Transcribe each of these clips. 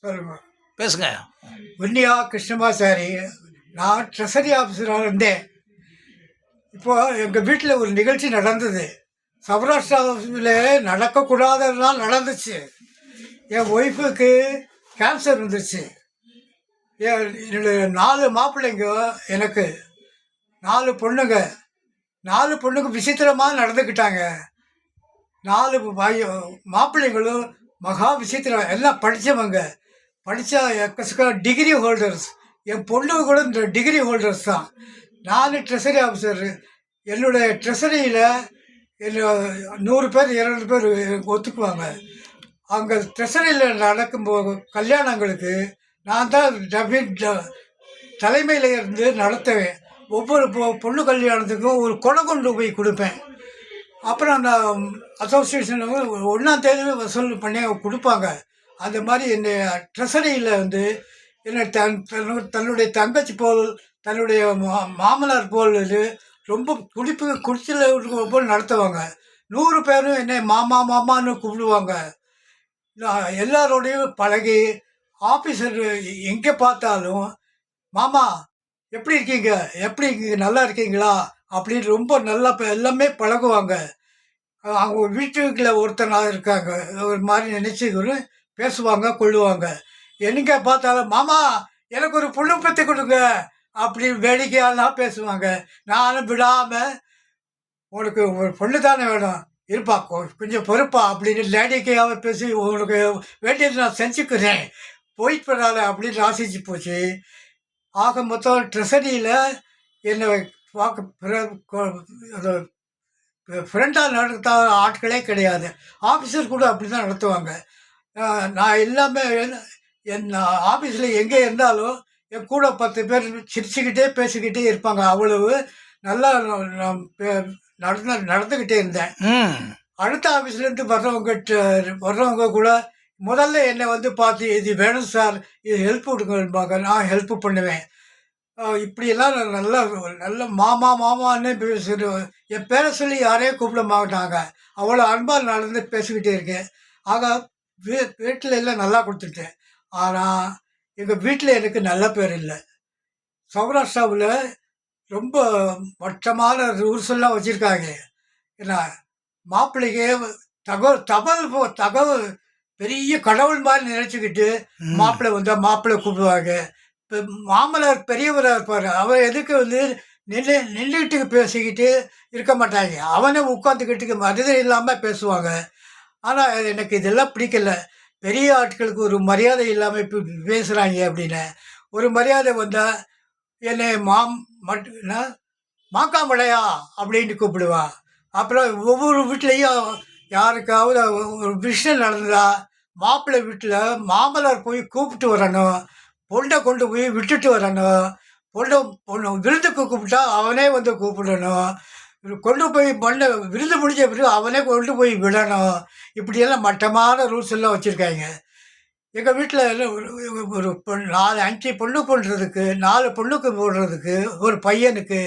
சொல்லுங்க. பேசுங்க. வின்னியா கிருஷ்ணமாச்சாரி. நான் ட்ரெஸரி ஆஃபீஸராக இருந்தேன். இப்போ எங்கள் வீட்டில் ஒரு நிகழ்ச்சி நடந்தது. சௌராஷ்டிராவில் நடக்கக்கூடாததெல்லாம் நடந்துச்சு. என் ஒய்ஃபுக்கு கேன்சர் இருந்துச்சு. என்னுடைய 4 மாப்பிள்ளைங்க, எனக்கு 4 பொண்ணுங்க. 4 பொண்ணுங்க விசித்திரமாக நடந்துக்கிட்டாங்க. 4 மாப்பிள்ளைங்களும் மகா விசித்திரம், எல்லாம் படித்தவங்க. படித்தா எக்கச்சக்க டிகிரி ஹோல்டர்ஸ். என் பொண்ணுங்க கூட இந்த டிகிரி ஹோல்டர்ஸ் தான். நான் ட்ரெஸரி ஆஃபீஸர். என்னுடைய ட்ரெஸரியில் என்ன 100 பேர் 200 பேர் ஒத்துக்குவாங்க. அங்கே ட்ரெஸரியில் நடக்கும்போது கல்யாணங்களுக்கு நான் தான் தலைமையில் இருந்து நடத்துவேன். ஒவ்வொரு பொண்ணு கல்யாணத்துக்கும் ஒரு குடம் கொண்டு போய் கொடுப்பேன். அப்புறம் அந்த அசோசியேஷன் 1ஆம் தேதி வசூல் பண்ணி கொடுப்பாங்க. அந்த மாதிரி என்னை ட்ரெஸரியில் என்னை தன்னுடைய தங்கச்சி போல், தன்னுடைய மாமனார் போல் ரொம்ப குடிச்சல் போல் நடத்துவாங்க. 100 பேரும் என்னை மாமா மாமான்னு கூப்பிடுவாங்க. நான் எல்லாரோடையும் பழகி, ஆஃபீஸர் எங்கே பார்த்தாலும் மாமா எப்படி இருக்கீங்க, எப்படி இருக்கீங்க, நல்லா இருக்கீங்களா அப்படின்னு ரொம்ப நல்லா எல்லாமே பழகுவாங்க. அவங்க வீட்டுக்குள்ள ஒருத்தனாக இருக்காங்க, ஒரு மாதிரி நினச்சிக்கணும், பேசுவாங்க, கொள்ளுவாங்க. எங்கே பார்த்தாலும் மாமா எனக்கு ஒரு பொண்ணு பற்றி கொடுங்க அப்படின்னு வேடிக்கையாலாம் பேசுவாங்க. நானும் விடாமல் உனக்கு ஒரு பொண்ணு தானே வேணும், இருப்பா கொஞ்சம் பொறுப்பா அப்படின்னு லேடிக்கையாக பேசி உனக்கு வேண்டியது நான் செஞ்சுக்கிறேன், போயிட்டு போனால அப்படின்னு ராசிச்சு போச்சு. ஆக மொத்தம் ட்ரெஸரியில் என்னை பார்க்க ஃப்ரெண்டாக நடத்த ஆட்களே கிடையாது. ஆஃபீஸர் கூட அப்படி தான் நடத்துவாங்க. நான் எல்லாமே என் ஆஃபீஸில் எங்கே இருந்தாலும் என் கூட 10 பேர் சிரிச்சுக்கிட்டே பேசிக்கிட்டே இருப்பாங்க. அவ்வளவு நல்லா நடந்துக்கிட்டே இருந்தேன். அடுத்த ஆஃபீஸ்லேருந்து வர்றவங்க கூட முதல்ல என்னை பார்த்து இது வேணும் சார், இது ஹெல்ப் கொடுங்கம்பாங்க. நான் ஹெல்ப் பண்ணுவேன். இப்படியெல்லாம் நல்லா நல்ல மாமா மாமான்னு பேசுகிறேன். என் பேரை சொல்லி யாரையும் கூப்பிட மாட்டாங்க. அவ்வளோ அன்பாக நடந்து பேசிக்கிட்டே இருக்கேன். ஆக வீட்டில் எல்லாம் நல்லா கொடுத்துட்டேன். ஆனால் எங்கள் வீட்டில் எனக்கு நல்ல பேர் இல்லை. சௌராஷ்டிராவில் ரொம்ப மட்டமான ரூல்ஸ் எல்லாம் வச்சுருக்காங்க. ஏன்னா மாப்பிள்ளைக்கு தகவல் பெரிய கடவுள் மாதிரி நினச்சிக்கிட்டு மாப்பிள்ளை வந்தால் மாப்பிள்ளை கூப்பிடுவாங்க. இப்போ மாமனார் பெரியவராக இருப்பார், அவர் எதுக்கு நின்றுக்கிட்டு பேசிக்கிட்டு இருக்க மாட்டாங்க. அவனே உட்காந்துக்கிட்டு மரியாதை இல்லாமல் பேசுவாங்க. ஆனால் எனக்கு இதெல்லாம் பிடிக்கல. பெரிய ஆட்களுக்கு ஒரு மரியாதை இல்லாமல் இப்போ பேசுகிறாங்க அப்படின்னு. ஒரு மரியாதை வந்தால் என்னை மாக்காமலையா அப்படின்னு கூப்பிடுவா. அப்புறம் ஒவ்வொரு வீட்லேயும் யாருக்காவது ஒரு விஷயம் நடந்ததா மாப்பிள்ளை வீட்டில் மாமனார் போய் கூப்பிட்டு வரணும், பொண்ணை கொண்டு போய் விட்டுட்டு வரணும், பொண்ணு விருந்துக்கு கூப்பிட்டா அவனே கூப்பிடணும், கொண்டு போய் விருந்து முடிஞ்ச பிறகு அவனே கொண்டு போய் விடணும். இப்படியெல்லாம் மட்டமான ரூல்ஸ் எல்லாம் வச்சுருக்காங்க. எங்கள் வீட்டில் ஒரு 4-5 பொண்ணு பண்ணுறதுக்கு, 4 பொண்ணுக்கு போடுறதுக்கு, ஒரு பையனுக்கு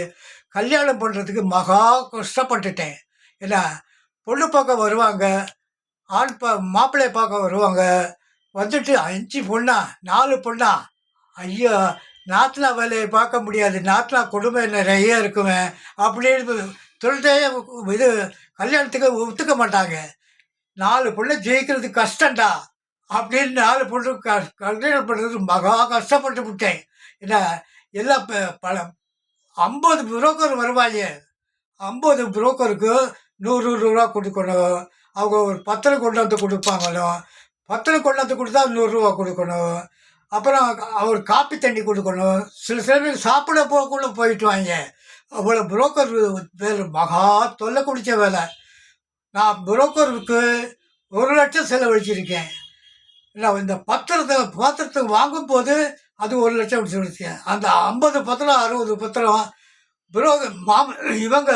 கல்யாணம் பண்ணுறதுக்கு மகா கஷ்டப்பட்டுட்டேன். ஏன்னா பொண்ணு பார்க்க வருவாங்க, மாப்பிள்ளையை பார்க்க வருவாங்க. வந்துட்டு 5 பொண்ணா 4 பொண்ணா, ஐயோ நாத்தனா வேலையை பார்க்க முடியாது, நாத்தனா கொடுமை நிறைய இருக்குமே அப்படின்னு சொல்லிட்டே இது கல்யாணத்துக்கு ஒத்துக்க மாட்டாங்க. 4 பொண்ணை ஜெயிக்கிறது கஷ்டண்டா அப்படின்னு 4 பொண்ணு கல்யாணம் பண்ணுறது மகா கஷ்டப்பட்டு விட்டேன். ஏன்னா எல்லாம் பல 50 புரோக்கர் வருவாங்க. 50 புரோக்கருக்கு 100 ரூபா கொடுக்கணும். அவங்க ஒரு பத்திரம் கொண்டாந்து கொடுப்பாங்களும், பத்திரம் கொண்டாந்து கொடுத்தா 100 ரூபா கொடுக்கணும். அப்புறம் அவர் காப்பி தண்ணி கொடுக்கணும். சில பேர் சாப்பிட போகக்குள்ள போயிட்டு வாங்க. அவ்வளோ புரோக்கர் வேலை மகா தொல்லை குடித்த வேலை. நான் புரோக்கருக்கு 1 லட்சம் செலவழிச்சிருக்கேன். நான் இந்த பாத்திரத்தை வாங்கும்போது அது 1 லட்சம் செலவழிச்சேன். அந்த 50 பத்திரம் 60 பத்திரம் இவங்க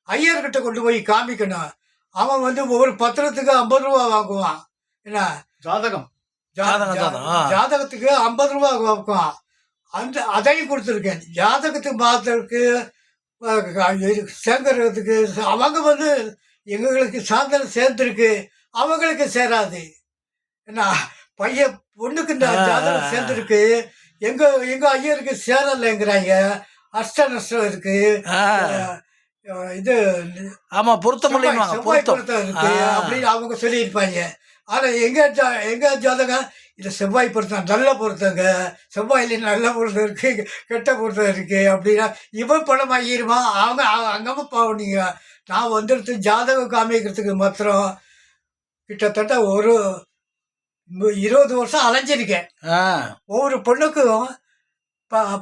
ஐயர்கிட்ட கொண்டு போய் காமிக்கணும். அவன் ஒவ்வொரு பத்திரத்துக்கு 50 ரூபா வாங்குவான். என்ன ஜாதகத்துக்கு 50 ரூபா வாங்குவான். அதையும் கொடுத்துருக்கேன். ஜாதகத்துக்கு மாத்திரத்துக்கு சேர்க்கறதுக்கு அவங்க எங்களுக்கு சாயந்தரம் சேர்ந்துருக்கு, அவங்களுக்கு சேராது. என்ன பையன் பொண்ணுக்கு இந்த ஜாதகம் சேர்ந்துருக்கு. எங்க எங்க ஐயருக்கு சேரலைங்கிறாங்க. அஷ்ட நஷ்டம் இருக்கு. இது ஆமா பொருத்தம் செவ்வாய் பொருத்தம் இருக்கு அப்படின்னு அவங்க சொல்லியிருப்பாங்க. ஆனா எங்க ஜாதகம் இது செவ்வாய் பொருத்தம் நல்ல பொருத்தங்க, செவ்வாயில நல்ல பொருத்தம் இருக்கு, கெட்ட பொருத்தம் இருக்கு அப்படின்னா இவன் பணம் ஆகிருமா? அவங்க அங்கம்மா பாவனீங்க. நான் வந்துடுத்து ஜாதகம் காமிக்கிறதுக்கு மாத்திரம் கிட்டத்தட்ட ஒரு 20 வருஷம் அலைஞ்சிருக்கேன். ஒவ்வொரு பொண்ணுக்கும்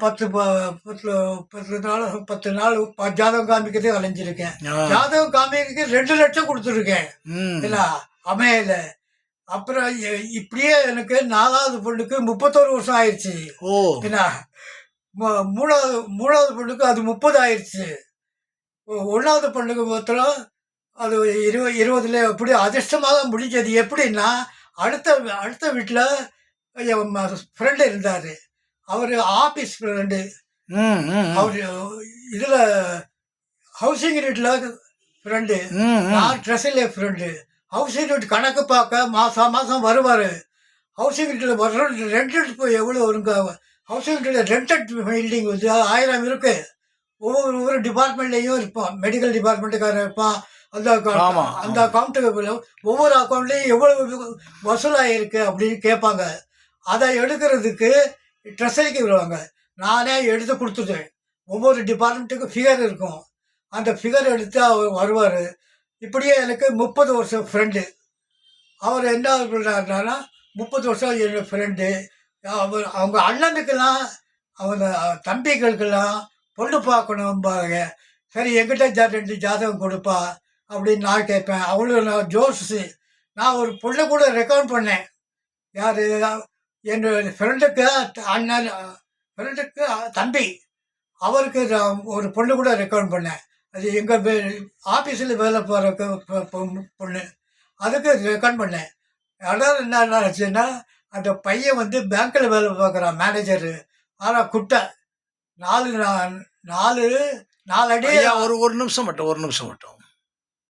10 நாள் ஜாதகம் காமிக்கிறதே அலைஞ்சிருக்கேன். ஜாதகம் காமிக்கிறதுக்கு 2 லட்சம் கொடுத்துருக்கேன். இல்லை அமையல. அப்புறம் இப்படியே எனக்கு 4வது பொண்ணுக்கு 31 வருஷம் ஆயிடுச்சு. என்ன மூணாவது பொண்ணுக்கு அது 30 ஆயிடுச்சு. 1வது பொண்ணுக்கு மாத்திரம் அது 20 எப்படி அதிர்ஷ்டமாக முடிஞ்சது. எப்படின்னா அடுத்த வீட்டில் என் ஃப்ரெண்டு இருந்தார். அவர் ஆஃபீஸ் ஃப்ரெண்டு. அவர் இதில் ஹவுசிங் யூனிட்டில் ஃப்ரெண்டு. நான் ட்ரெஸ்ஸில் ஃப்ரெண்டு. ஹவுசிங் யூனிட் கணக்கு பார்க்க மாதம் வருவார். ஹவுசிங் யூனிட்டில் வர ரெண்டட் போய் எவ்வளோ வருங்க? ஹவுசிங் யூனிட்டில் ரெண்டட் பில்டிங் வந்து 1000 இருக்குது. ஒவ்வொரு டிபார்ட்மெண்ட்லேயும் இருப்பான். மெடிக்கல் டிபார்ட்மெண்ட்டுக்காரன் இருப்பான். அந்த அக்கௌண்ட்டு ஒவ்வொரு அக்கௌண்ட்லேயும் எவ்வளோ வசூலாகிருக்கு அப்படின்னு கேட்பாங்க. அதை எடுக்கிறதுக்கு ட்ரெஸரிக்கு வருவாங்க. நானே எடுத்து கொடுத்துட்டேன். ஒவ்வொரு டிபார்ட்மெண்ட்டுக்கும் ஃபிகர் இருக்கும். அந்த ஃபிகர் எடுத்து அவர் வருவார். இப்படியே எனக்கு 30 வருஷம் ஃப்ரெண்டு. அவர் என்ன பண்ணாருனா 30 வருஷம் என்னோடய ஃப்ரெண்டு. அவங்க அண்ணனுக்கெல்லாம் அவங்க தம்பிகளுக்கெல்லாம் பொண்ணு பார்க்கணும்பாங்க. சரி எங்கிட்ட 2 ஜாதகம் கொடுப்பா அப்படின்னு நான் கேட்பேன். அவளும் நான் ஜோஸு நான் ஒரு பொண்ணை கூட ரெக்கமெண்ட் பண்ணேன். யார்? என்னோட ஃப்ரெண்டுக்கு அண்ணன், ஃப்ரெண்டுக்கு தம்பி, அவருக்கு ஒரு பொண்ணு கூட ரெக்கமெண்ட் பண்ணேன். அது எங்கள் ஆஃபீஸில் வேலை போகிற பொண்ணு. அதுக்கு ரெக்கமெண்ட் பண்ணேன். அதாவது என்ன ஆச்சுன்னா அந்த பையன் வந்து பேங்க்கில் வேலை பார்க்குறான், மேனேஜரு. ஆனால் குட்டை 4 அடி. ஒரு நிமிஷம் மட்டும்